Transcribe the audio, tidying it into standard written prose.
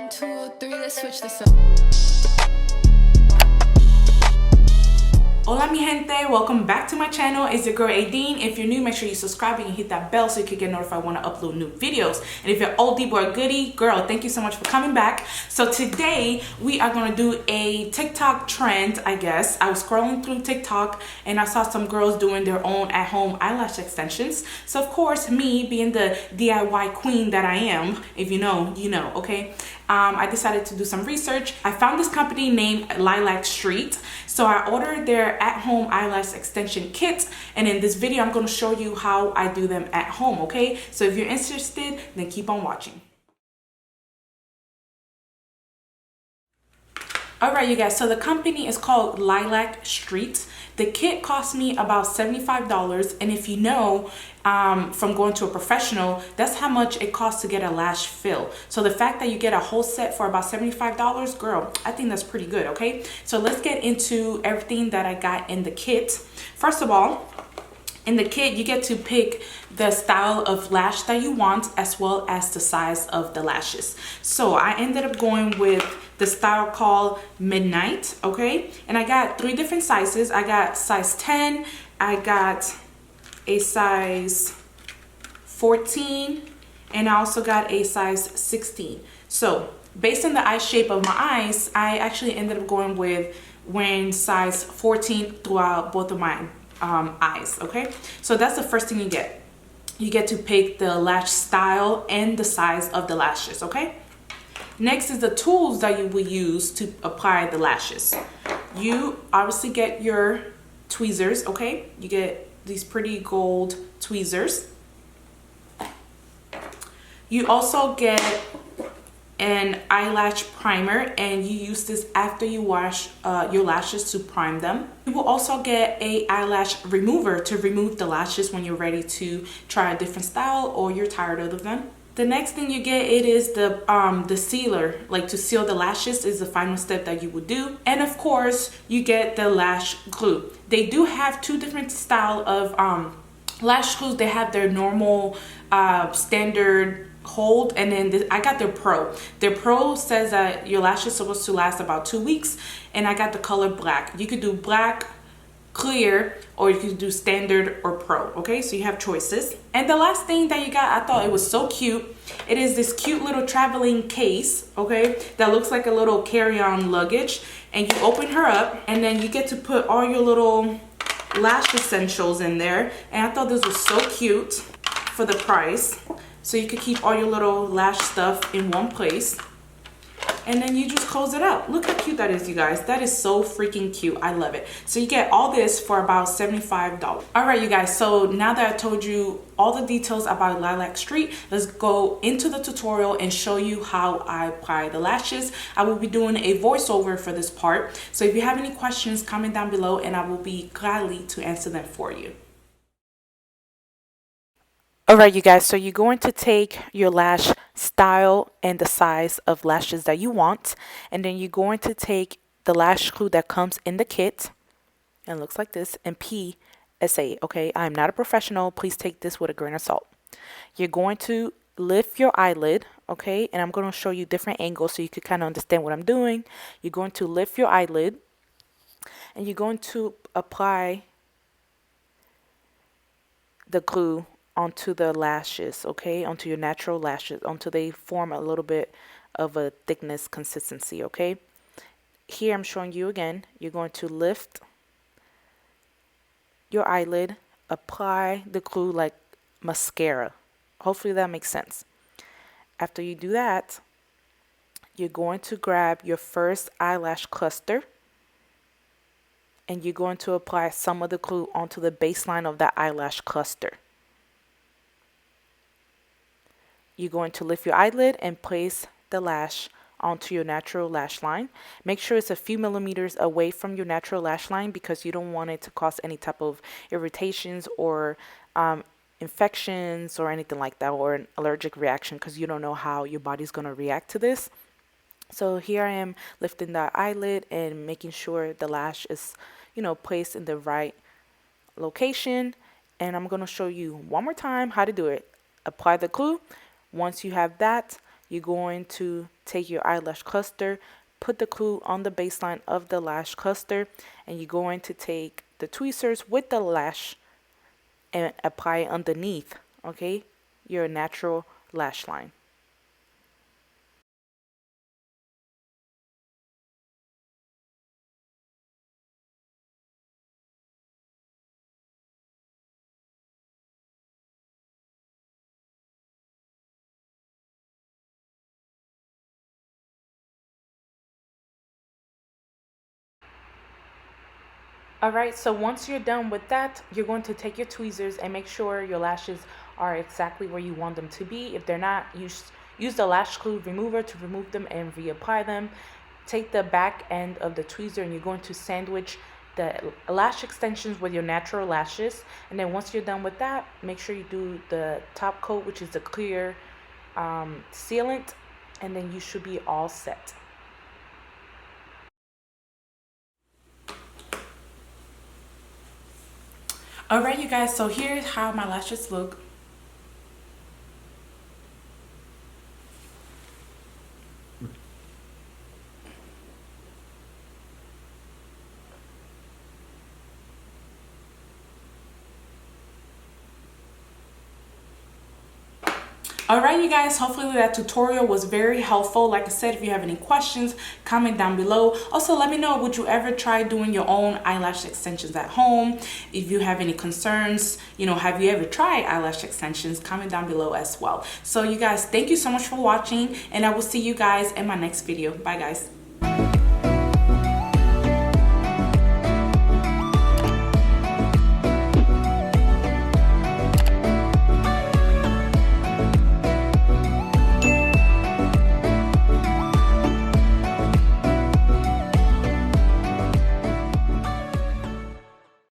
1, 2, 3, let's switch this up. Hola mi gente, welcome back to my channel. It's your girl Adine. If you're new, make sure you subscribe and hit that bell so you can get notified when I upload new videos. And if you're oldie boy goodie, girl, thank you so much for coming back. So today we are gonna do a TikTok trend, I guess. I was scrolling through TikTok and I saw some girls doing their own at-home eyelash extensions. So of course, me being the DIY queen that I am, if you know, you know, okay? I decided to do some research. I found this company named Lilac Street. So I ordered their at-home eyelash extension kit, and in this video I'm going to show you how I do them at home, okay? So if you're interested, then keep on watching. Alright you guys, so the company is called Lilac Street. The kit cost me about $75, and if you know from going to a professional, that's how much it costs to get a lash fill. So the fact that you get a whole set for about $75, girl, I think that's pretty good, okay? So let's get into everything that I got in the kit. First of all, in the kit, you get to pick the style of lash that you want as well as the size of the lashes. So I ended up going with the style called Midnight, okay? And I got 3 different sizes. I got size 10, I got a size 14, and I also got a size 16. So based on the eye shape of my eyes, I actually ended up going with wearing size 14 throughout both of my eyes, okay? So that's the first thing you get. You get to pick the lash style and the size of the lashes, okay? Next is the tools that you will use to apply the lashes. You obviously get your tweezers, okay? You get these pretty gold tweezers. You also get an eyelash primer, and you use this after you wash your lashes to prime them. You will also get a eyelash remover to remove the lashes when you're ready to try a different style or you're tired of them. The next thing you get, it is the sealer, like to seal the lashes is the final step that you would do. And of course, you get the lash glue. They do have 2 different style of lash glues. They have their normal standard hold, and then I got their pro. Their pro says that your lash is supposed to last about 2 weeks, and I got the color black. You could do black, clear, or you could do standard or pro, okay? So you have choices. And the last thing that you got, I thought it was so cute. It is this cute little traveling case, okay, that looks like a little carry-on luggage, and you open her up and then you get to put all your little lash essentials in there. And I thought this was so cute for the price. So you could keep all your little lash stuff in one place. And then you just close it up. Look how cute that is, you guys. That is so freaking cute. I love it. So you get all this for about $75. All right, you guys. So now that I told you all the details about Lilac Street, let's go into the tutorial and show you how I apply the lashes. I will be doing a voiceover for this part. So if you have any questions, comment down below and I will be gladly to answer them for you. Alright you guys, so you're going to take your lash style and the size of lashes that you want, and then you're going to take the lash glue that comes in the kit, and it looks like this, and PSA, okay? I'm not a professional, please take this with a grain of salt. You're going to lift your eyelid, okay? And I'm going to show you different angles so you can kind of understand what I'm doing. You're going to lift your eyelid, and you're going to apply the glue onto the lashes, okay, onto your natural lashes, until they form a little bit of a thickness consistency, okay? Here I'm showing you again. You're going to lift your eyelid, apply the glue like mascara. Hopefully that makes sense. After you do that, you're going to grab your first eyelash cluster, and you're going to apply some of the glue onto the baseline of that eyelash cluster. You're going to lift your eyelid and place the lash onto your natural lash line. Make sure it's a few millimeters away from your natural lash line because you don't want it to cause any type of irritations or infections or anything like that, or an allergic reaction, because you don't know how your body's going to react to this. So here I am lifting the eyelid and making sure the lash is, you know, placed in the right location. And I'm going to show you one more time how to do it. Apply the glue. Once you have that, you're going to take your eyelash cluster, put the glue on the baseline of the lash cluster, and you're going to take the tweezers with the lash and apply it underneath, okay, your natural lash line. Alright, so once you're done with that, you're going to take your tweezers and make sure your lashes are exactly where you want them to be. If they're not, use the lash glue remover to remove them and reapply them. Take the back end of the tweezer and you're going to sandwich the lash extensions with your natural lashes. And then once you're done with that, make sure you do the top coat, which is the clear sealant, and then you should be all set. Alright, you guys, so here's how my lashes look. Alright, you guys, hopefully that tutorial was very helpful. Like I said, if you have any questions, comment down below. Also, let me know, would you ever try doing your own eyelash extensions at home? If you have any concerns, you know, have you ever tried eyelash extensions? Comment down below as well. So you guys, thank you so much for watching, and I will see you guys in my next video. Bye, guys.